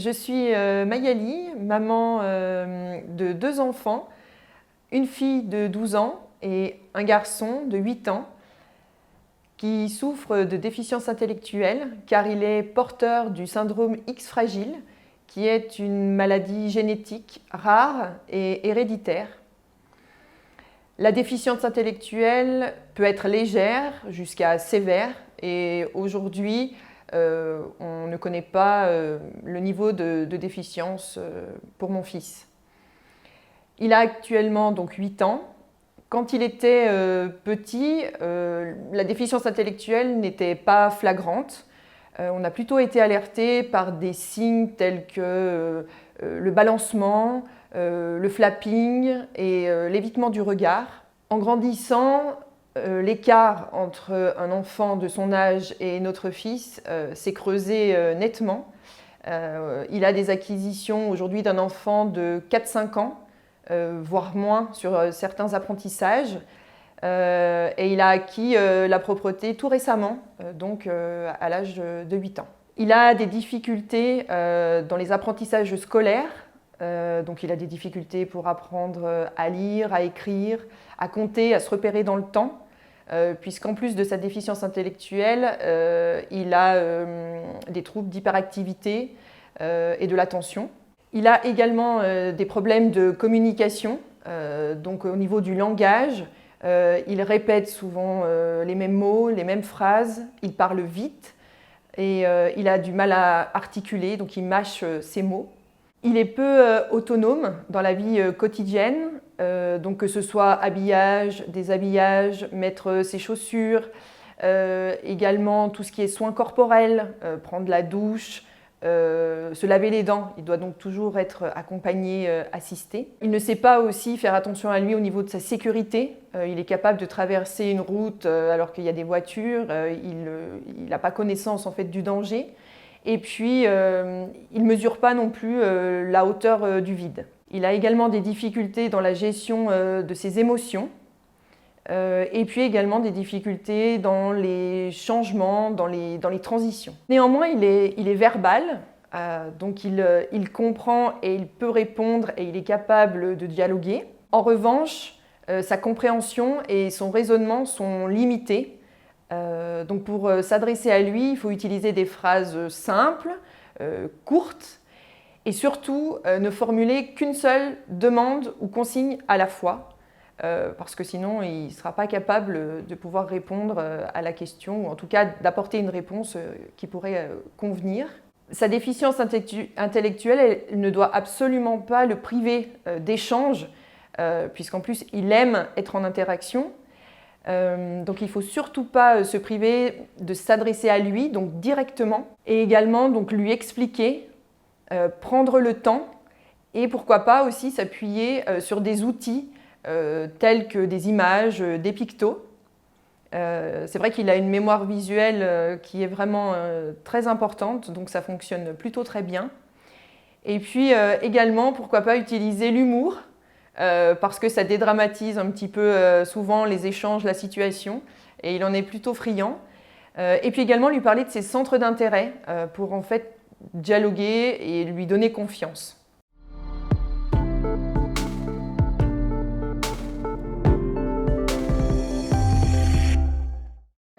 Je suis Magali, maman de 2 enfants, une fille de 12 ans et un garçon de 8 ans qui souffre de déficience intellectuelle car il est porteur du syndrome X fragile, qui est une maladie génétique rare et héréditaire. La déficience intellectuelle peut être légère jusqu'à sévère et aujourd'hui, on ne connaît pas le niveau de déficience pour mon fils. Il a actuellement donc 8 ans. Quand il était petit, la déficience intellectuelle n'était pas flagrante. On a plutôt été alerté par des signes tels que le balancement, le flapping et l'évitement du regard. En grandissant, l'écart entre un enfant de son âge et notre fils s'est creusé nettement. Il a des acquisitions aujourd'hui d'un enfant de 4-5 ans, voire moins sur certains apprentissages. Et il a acquis la propreté tout récemment, donc à l'âge de 8 ans. Il a des difficultés dans les apprentissages scolaires. Donc il a des difficultés pour apprendre à lire, à écrire, à compter, à se repérer dans le temps, puisqu'en plus de sa déficience intellectuelle, il a des troubles d'hyperactivité et de l'attention. Il a également des problèmes de communication, donc au niveau du langage. Il répète souvent les mêmes mots, les mêmes phrases, il parle vite et il a du mal à articuler, donc il mâche ses mots. Il est peu autonome dans la vie quotidienne, donc que ce soit habillage, déshabillage, mettre ses chaussures, également tout ce qui est soins corporels, prendre la douche, se laver les dents. Il doit donc toujours être accompagné, assisté. Il ne sait pas aussi faire attention à lui au niveau de sa sécurité. Il est capable de traverser une route alors qu'il y a des voitures. Il n'a pas connaissance en fait du danger. Et puis, il ne mesure pas non plus la hauteur du vide. Il a également des difficultés dans la gestion de ses émotions. Et puis également des difficultés dans les changements, dans les transitions. Néanmoins, il est verbal, donc il comprend et il peut répondre et il est capable de dialoguer. En revanche, sa compréhension et son raisonnement sont limités. Donc pour s'adresser à lui, il faut utiliser des phrases simples, courtes, et surtout ne formuler qu'une seule demande ou consigne à la fois. Parce que sinon, il ne sera pas capable de pouvoir répondre à la question, ou en tout cas d'apporter une réponse qui pourrait convenir. Sa déficience intellectuelle, elle ne doit absolument pas le priver d'échanges, puisqu'en plus, il aime être en interaction. Donc il ne faut surtout pas se priver de s'adresser à lui, donc directement, et également donc, lui expliquer, prendre le temps, et pourquoi pas aussi s'appuyer sur des outils tels que des images, des pictos. C'est vrai qu'il a une mémoire visuelle qui est vraiment très importante, donc ça fonctionne plutôt très bien. Et puis également, pourquoi pas utiliser l'humour, parce que ça dédramatise un petit peu souvent les échanges, la situation, et il en est plutôt friand. Et puis également lui parler de ses centres d'intérêt pour en fait dialoguer et lui donner confiance.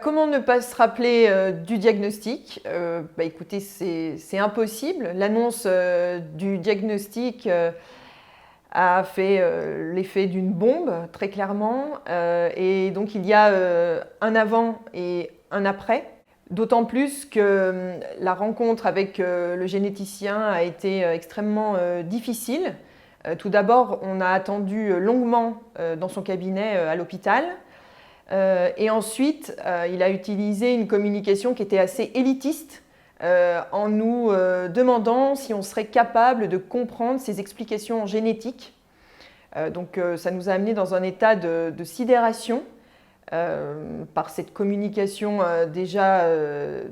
Comment ne pas se rappeler du diagnostic? Écoutez, c'est impossible. L'annonce du diagnostic a fait l'effet d'une bombe, très clairement. Et donc, il y a un avant et un après. D'autant plus que la rencontre avec le généticien a été extrêmement difficile. Tout d'abord, on a attendu longuement dans son cabinet à l'hôpital. Et ensuite, il a utilisé une communication qui était assez élitiste en nous demandant si on serait capable de comprendre ses explications génétiques. Donc ça nous a amené dans un état de sidération par cette communication déjà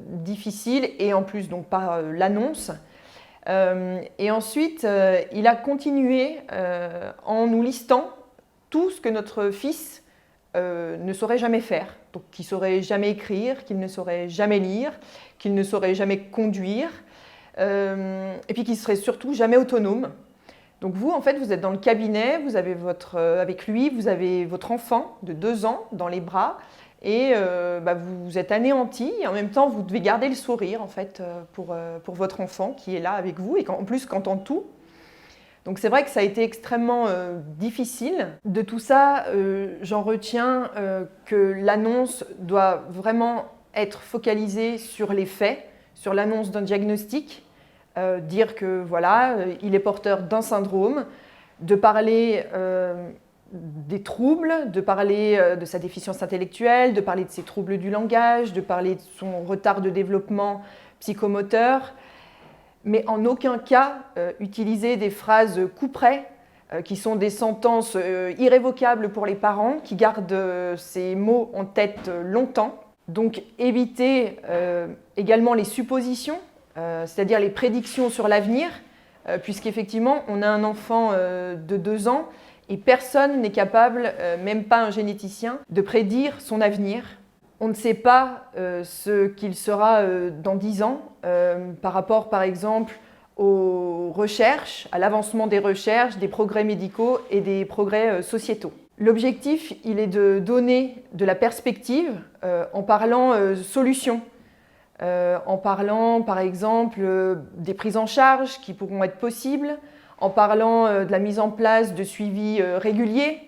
difficile et en plus donc par l'annonce. Et ensuite, il a continué en nous listant tout ce que notre fils ne saurait jamais faire, donc qu'il ne saurait jamais écrire, qu'il ne saurait jamais lire, qu'il ne saurait jamais conduire. et puis qui ne serait surtout jamais autonome. Donc vous, en fait, vous êtes dans le cabinet, vous avez avec lui, vous avez votre enfant de 2 ans dans les bras, et vous êtes anéanti, et en même temps, vous devez garder le sourire, en fait, pour votre enfant qui est là avec vous, et en plus, qui entend tout. Donc c'est vrai que ça a été extrêmement difficile. De tout ça, j'en retiens que l'annonce doit vraiment être focalisée sur les faits, sur l'annonce d'un diagnostic, dire que voilà, il est porteur d'un syndrome, de parler des troubles, de parler de sa déficience intellectuelle, de parler de ses troubles du langage, de parler de son retard de développement psychomoteur, mais en aucun cas utiliser des phrases couperets qui sont des sentences irrévocables pour les parents, qui gardent ces mots en tête longtemps. Donc éviter également les suppositions, c'est-à-dire les prédictions sur l'avenir, puisqu'effectivement on a un enfant de 2 ans et personne n'est capable, même pas un généticien, de prédire son avenir. On ne sait pas ce qu'il sera dans 10 ans par rapport, par exemple, aux recherches, à l'avancement des recherches, des progrès médicaux et des progrès sociétaux. L'objectif, il est de donner de la perspective en parlant solutions, en parlant, par exemple, des prises en charge qui pourront être possibles, en parlant de la mise en place de suivis réguliers,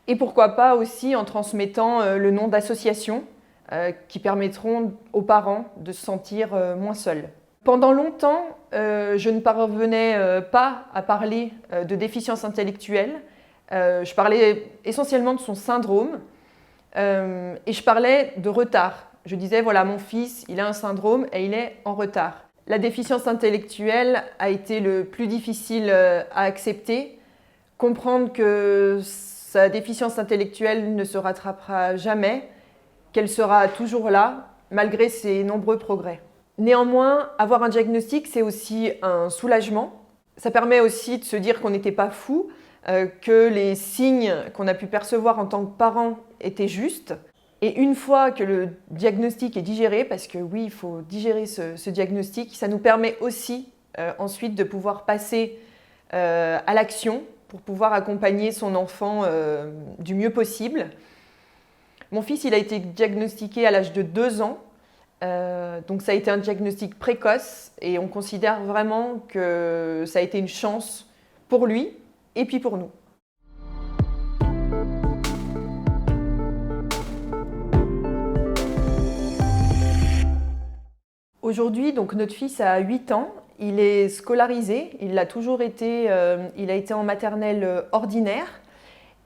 et pourquoi pas aussi en transmettant le nom d'associations qui permettront aux parents de se sentir moins seuls. Pendant longtemps, je ne parvenais pas à parler de déficience intellectuelle. Je parlais essentiellement de son syndrome et je parlais de retard. Je disais, voilà, mon fils, il a un syndrome et il est en retard. La déficience intellectuelle a été le plus difficile à accepter. Comprendre que sa déficience intellectuelle ne se rattrapera jamais, qu'elle sera toujours là, malgré ses nombreux progrès. Néanmoins, avoir un diagnostic, c'est aussi un soulagement. Ça permet aussi de se dire qu'on n'était pas fou, que les signes qu'on a pu percevoir en tant que parents étaient justes. Et une fois que le diagnostic est digéré, parce que oui, il faut digérer ce diagnostic, ça nous permet aussi ensuite de pouvoir passer à l'action pour pouvoir accompagner son enfant du mieux possible. Mon fils, il a été diagnostiqué à l'âge de 2 ans, donc ça a été un diagnostic précoce et on considère vraiment que ça a été une chance pour lui et puis pour nous. Aujourd'hui, donc notre fils a 8 ans, il est scolarisé, il l'a toujours été, il a été en maternelle ordinaire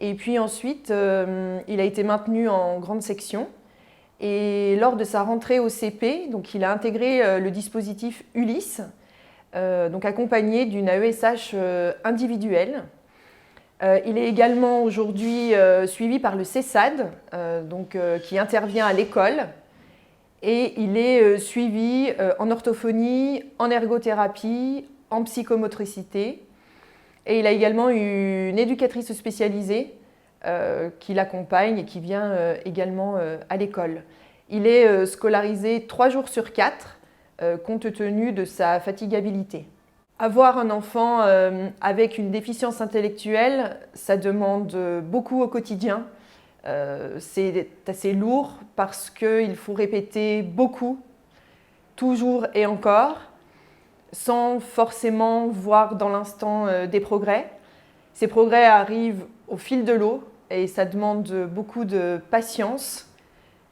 et puis ensuite il a été maintenu en grande section et lors de sa rentrée au CP, donc il a intégré le dispositif Ulysse, donc accompagné d'une AESH individuelle. Il est également aujourd'hui suivi par le CESAD, qui intervient à l'école. Et il est suivi en orthophonie, en ergothérapie, en psychomotricité. Et il a également une éducatrice spécialisée qui l'accompagne et qui vient également à l'école. Il est scolarisé 3 jours sur 4, compte tenu de sa fatigabilité. Avoir un enfant avec une déficience intellectuelle, ça demande beaucoup au quotidien. C'est assez lourd parce qu'il faut répéter beaucoup, toujours et encore, sans forcément voir dans l'instant des progrès. Ces progrès arrivent au fil de l'eau et ça demande beaucoup de patience,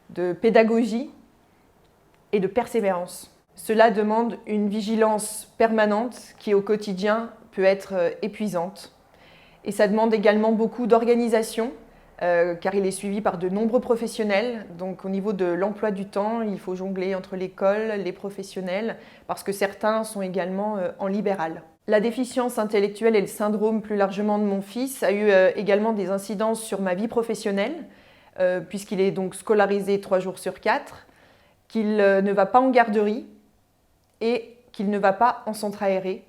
de pédagogie et de persévérance. Cela demande une vigilance permanente qui au quotidien peut être épuisante. Et ça demande également beaucoup d'organisation, car il est suivi par de nombreux professionnels. Donc au niveau de l'emploi du temps, il faut jongler entre l'école, les professionnels, parce que certains sont également en libéral. La déficience intellectuelle et le syndrome plus largement de mon fils a eu également des incidences sur ma vie professionnelle, puisqu'il est donc scolarisé 3 jours sur 4, qu'il ne va pas en garderie et qu'il ne va pas en centre aéré.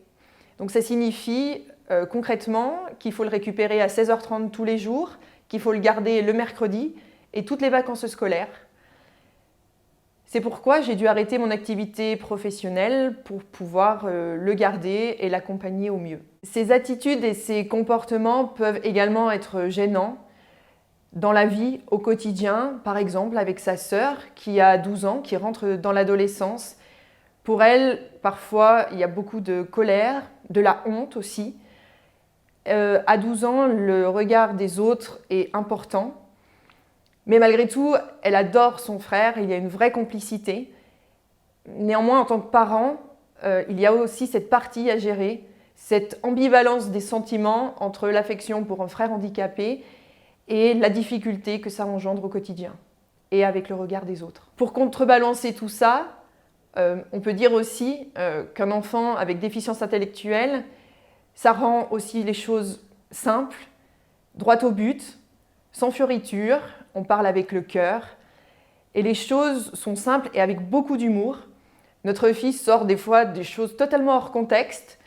Donc ça signifie concrètement qu'il faut le récupérer à 16h30 tous les jours, qu'il faut le garder le mercredi et toutes les vacances scolaires. C'est pourquoi j'ai dû arrêter mon activité professionnelle pour pouvoir le garder et l'accompagner au mieux. Ces attitudes et ces comportements peuvent également être gênants dans la vie au quotidien, par exemple avec sa sœur qui a 12 ans, qui rentre dans l'adolescence. Pour elle, parfois, il y a beaucoup de colère, de la honte aussi. À 12 ans, le regard des autres est important. Mais malgré tout, elle adore son frère, il y a une vraie complicité. Néanmoins, en tant que parent, il y a aussi cette partie à gérer, cette ambivalence des sentiments entre l'affection pour un frère handicapé et la difficulté que ça engendre au quotidien et avec le regard des autres. Pour contrebalancer tout ça, on peut dire aussi qu'un enfant avec déficience intellectuelle, ça rend aussi les choses simples, droit au but, sans fioriture, on parle avec le cœur, et les choses sont simples et avec beaucoup d'humour. Notre fils sort des fois des choses totalement hors contexte,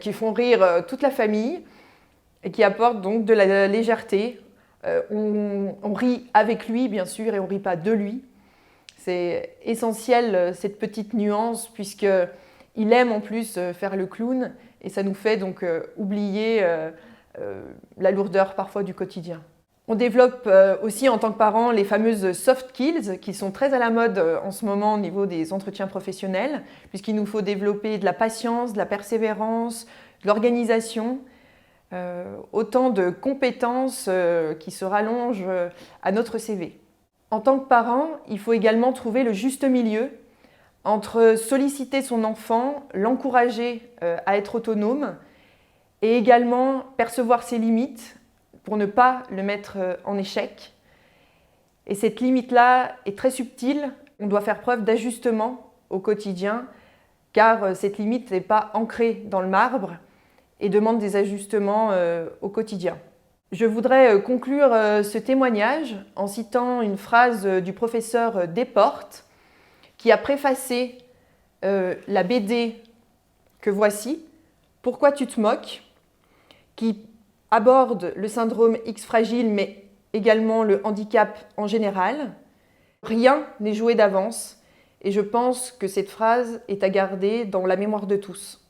qui font rire toute la famille, et qui apportent donc de la légèreté. On rit avec lui, bien sûr, et on ne rit pas de lui. C'est essentiel, cette petite nuance, puisqu'il aime en plus faire le clown, et ça nous fait donc oublier la lourdeur parfois du quotidien. On développe aussi en tant que parents les fameuses soft skills qui sont très à la mode en ce moment au niveau des entretiens professionnels, puisqu'il nous faut développer de la patience, de la persévérance, de l'organisation, autant de compétences qui se rallongent à notre CV. En tant que parent, il faut également trouver le juste milieu entre solliciter son enfant, l'encourager à être autonome et également percevoir ses limites pour ne pas le mettre en échec. Et cette limite-là est très subtile. On doit faire preuve d'ajustement au quotidien car cette limite n'est pas ancrée dans le marbre et demande des ajustements au quotidien. Je voudrais conclure ce témoignage en citant une phrase du professeur Desportes qui a préfacé la BD que voici, « Pourquoi tu te moques ?», qui aborde le syndrome X fragile, mais également le handicap en général. Rien n'est joué d'avance et je pense que cette phrase est à garder dans la mémoire de tous.